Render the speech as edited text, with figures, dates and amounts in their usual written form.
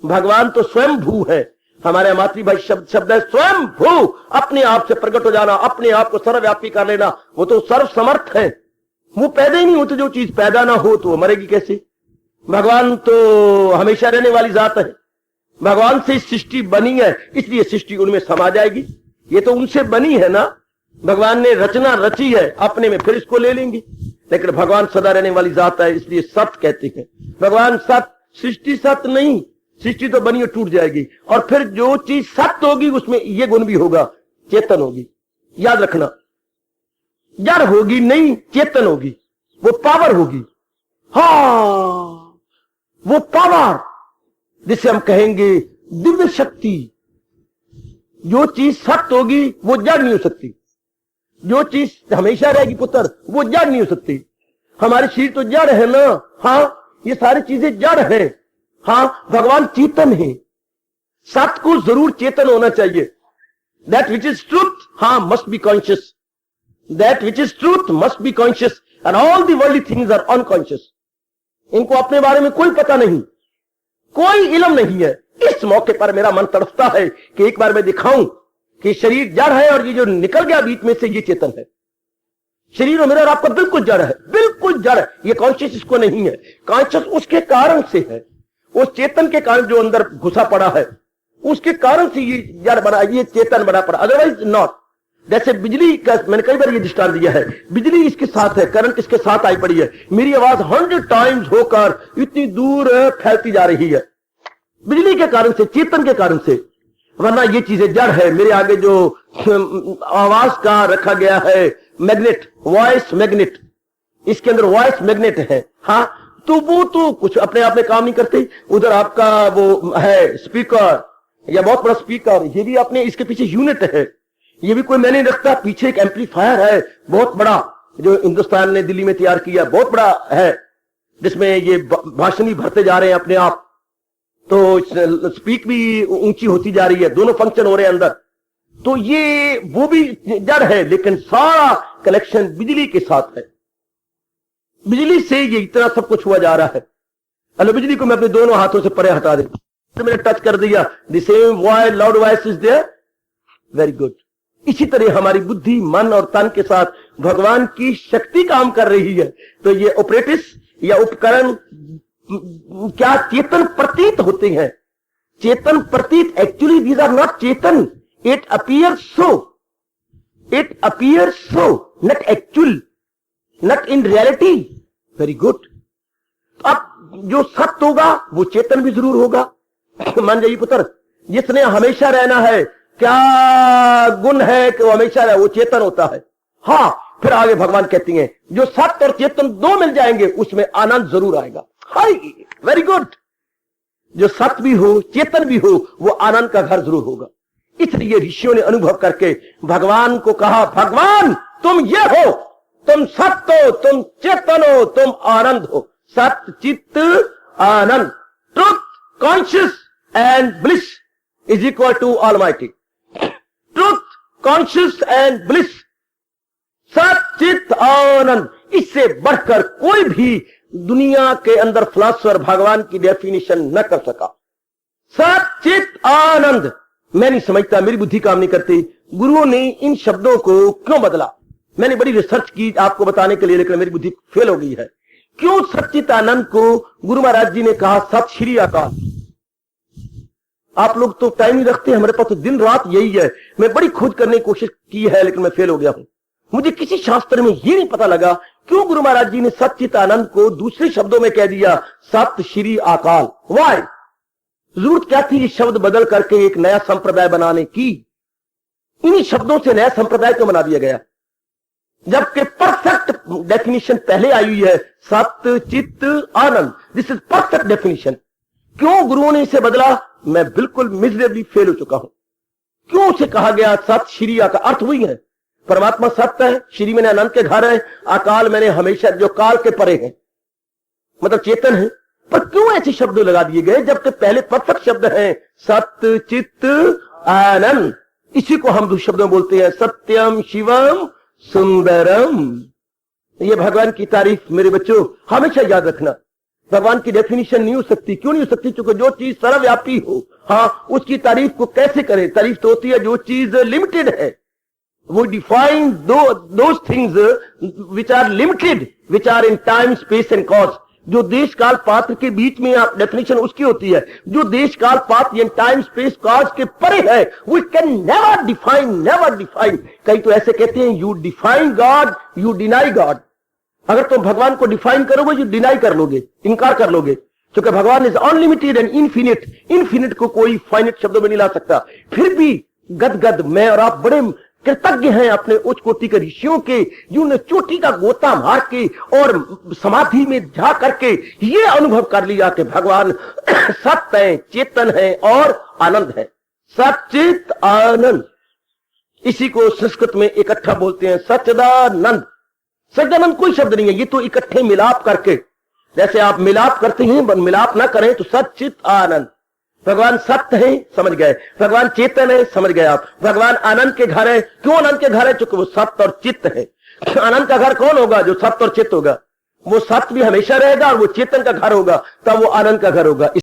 भगवान तो स्वयं भू है। हमारे मातृभाषा शब्द है स्वयं भू, अपने आप से प्रकट हो जाना, अपने आप को सर्वव्यापी कर लेना। वो तो सर्व समर्थ है, वो पैदा ही नहीं होती। जो चीज पैदा ना हो तो वो मरेगी कैसे? भगवान तो हमेशा रहने वाली जात है। भगवान से सृष्टि बनी है, इसलिए सृष्टि उनमें समा जाएगी। ये तो उनसे बनी है ना, भगवान ने रचना रची है, अपने में फिर इसको ले लेंगी। लेकिन भगवान सदा रहने वाली जात है, इसलिए सत्य कहते हैं। भगवान सत्य, सृष्टि सत्य नहीं। सृष्टि तो बनी और टूट जाएगी, और फिर जो चीज सत्य होगी उसमें ये गुण भी होगा, चेतन होगी। याद रखना, जड़ होगी नहीं, चेतन होगी, वो पावर होगी। हाँ, वो पावर जिसे हम कहेंगे दिव्य शक्ति। जो चीज सत्य होगी वो जड़ नहीं हो सकती। जो चीज हमेशा रहेगी पुत्र, वो जड़ नहीं हो सकती। हमारे शरीर तो जड़ है ना, हाँ, ये सारी चीजें जड़ है। हाँ, भगवान चेतन है। सत्य को जरूर चेतन होना चाहिए। दैट विच इज ट्रूथ, हाँ, must be conscious. That which is truth must be conscious, and all the worldly things are unconscious. इनको अपने बारे में कोई पता नहीं, कोई इल्म नहीं है। इस मौके पर मेरा मन तड़पता है कि एक बार मैं दिखाऊं कि शरीर जड़ है और ये जो निकल गया बीच में से ये चेतन है। शरीर और मेरा और आपका बिल्कुल जड़ है, बिल्कुल जड़ है। ये कॉन्शियस इसको नहीं है। कॉन्शियस उसके कारण से है, उस चेतन के कारण जो अंदर घुसा पड़ा है, उसके कारण से ये जड़ बना, ये चेतन बना पड़ा, अदरवाइज नॉट। जैसे बिजली का मैंने कई बार ये दृष्टांत दिया है, बिजली इसके साथ है, करंट इसके साथ आई पड़ी है। मेरी आवाज 100 टाइम्स होकर इतनी दूर फैलती जा रही है, बिजली के कारण से, चेतन के कारण से। वरना ये चीजें जड़ है। मेरे आगे जो आवाज का रखा गया है मैग्नेट, वॉइस मैग्नेट, इसके अंदर वॉइस मैग्नेट है, हाँ, तो वो तो कुछ अपने आप में काम नहीं करते। उधर आपका वो है स्पीकर, या बहुत बड़ा स्पीकर, ये भी अपने, इसके पीछे यूनिट है, ये भी कोई मैंने रखता। पीछे एक एम्पलीफायर है बहुत बड़ा, जो हिंदुस्तान ने दिल्ली में तैयार किया, बहुत बड़ा है, जिसमें ये भाषण भी भरते जा रहे हैं अपने आप। तो स्पीक भी ऊंची होती जा रही है, दोनों फंक्शन हो रहे हैं अंदर। तो ये वो भी जड़ है, लेकिन सारा कलेक्शन बिजली के साथ है। बिजली से ये इतना सब कुछ हुआ जा रहा है। अलो, बिजली को मैं अपने दोनों हाथों से परे हटा देता, तो मैंने टच कर दिया, the same voice, loud voice is there, very good. इसी तरह हमारी बुद्धि, मन और तन के साथ भगवान की शक्ति काम कर रही है। तो ये ऑपरेटिस या उपकरण क्या चेतन प्रतीत होते हैं? चेतन प्रतीत, एक्चुअली दीज आर नॉट चेतन, it appears so, it appears so, not actual, not in reality. Very good. अब जो सत्य होगा वो चेतन भी जरूर होगा। मान जाइए पुत्र, जिसने हमेशा रहना है, क्या गुण है कि वो हमेशा रहे? वो चेतन होता है। हाँ, फिर आगे भगवान कहती हैं जो सत्य और चेतन दो मिल जाएंगे उसमें आनंद जरूर आएगा। हाय, वेरी गुड। जो सत्य भी हो, चेतन भी हो, वो आनंद का घर जरूर होगा। इसलिए ऋषियों ने अनुभव करके भगवान को कहा, भगवान तुम ये हो, तुम सत्य हो, तुम चेतन हो, तुम आनंद हो। सत्य, चित्त, आनंद, truth, conscious and bliss is equal to almighty. Truth, conscious and bliss, सत्य, चित्त, आनंद। इससे बढ़कर कोई भी दुनिया के अंदर फिलॉसफर भगवान की डेफिनेशन न कर सका। सत्य, चित्त, आनंद। मैं नहीं समझता, मेरी बुद्धि काम नहीं करती, गुरुओं ने इन शब्दों को क्यों बदला। मैंने बड़ी रिसर्च की आपको बताने के लिए, लेकिन मेरी बुद्धि फेल हो गई है। क्यों सच्चिदानंद को गुरु महाराज जी ने कहा सत श्री अकाल? आप लोग तो टाइम ही रखते हैं, हमारे पास तो दिन रात यही है। मैं बड़ी खोज करने की कोशिश की है, लेकिन मैं फेल हो गया हूं। मुझे किसी शास्त्र में ये नहीं पता लगा क्यों गुरु महाराज जी ने सच्चिदानंद को दूसरे शब्दों में कह दिया सत श्री अकाल। वाई? जरूरत क्या थी इस शब्द बदल करके एक नया संप्रदाय बनाने की? इन्हीं शब्दों से नया संप्रदाय क्यों बना दिया गया, जबकि परफेक्ट डेफिनेशन पहले आई हुई है, सत्य, चित्त, आनंद। This is perfect definition. क्यों गुरुओं ने इसे बदला? मैं बिल्कुल मिजरेबली फेल हो चुका हूं। क्यों उसे कहा गया सत श्री का? अर्थ वही है, परमात्मा सत्य है, श्री मैंने अनंत के घर है, अकाल मैंने हमेशा जो काल के परे है, मतलब चेतन है। पर क्यों ऐसे शब्द लगा दिए गए जबकि पहले परफेक्ट शब्द है सत्य, चित्त, आनंद। इसी को हम दूसरे शब्दों में बोलते हैं सत्यम, शिवम, सुंदरम। ये भगवान की तारीफ मेरे बच्चों हमेशा याद रखना। भगवान की डेफिनेशन नहीं हो सकती। क्यों नहीं हो सकती? क्योंकि जो चीज सर्वव्यापी हो, हाँ, उसकी तारीफ को कैसे करें? तारीफ तो होती है जो चीज लिमिटेड है। वो define those things which are limited, which are in time space and cause. जो देश काल पात्र के बीच में आप डेफिनेशन उसकी होती है। जो देश काल पात्र इन टाइम स्पेस कॉज के परे है, we can never define, never define. कई तो ऐसे कहते हैं you define God, you deny God. अगर तुम भगवान को डिफाइन करोगे, जो डिनाई कर लोगे, इनकार कर लोगे, क्योंकि भगवान is unlimited and infinite. Infinite को कोई फाइनिट शब्दों में नहीं ला सकता। फिर भी गदगद मैं और आप बड़े कृतज्ञ हैं अपने उच्च कोटि के ऋषियों के, जिन्होंने चोटी का गोता मार के और समाधि में जा करके ये अनुभव कर लिया कि भगवान सत्य है, चेतन है और आनंद है। सच्चित आनंद, इसी को संस्कृत में इकट्ठा बोलते हैं सच्चिदानंद। सच्चिदानंद कोई शब्द नहीं है, ये तो इकट्ठे मिलाप करके, जैसे आप मिलाप करते हैं, मिलाप ना करें तो सच्चित आनंद। भगवान सत्य है, समझ गए। भगवान चेतन है, समझ गए आप। भगवान आनंद के घर है। क्यों आनंद के घर है? क्योंकि वो सत्य और चित्त है। आनंद का घर कौन होगा? जो सत्य और चित्त होगा। वो सत्य भी हमेशा रहेगा और वो चेतन का घर होगा, तब वो आनंद का घर होगा।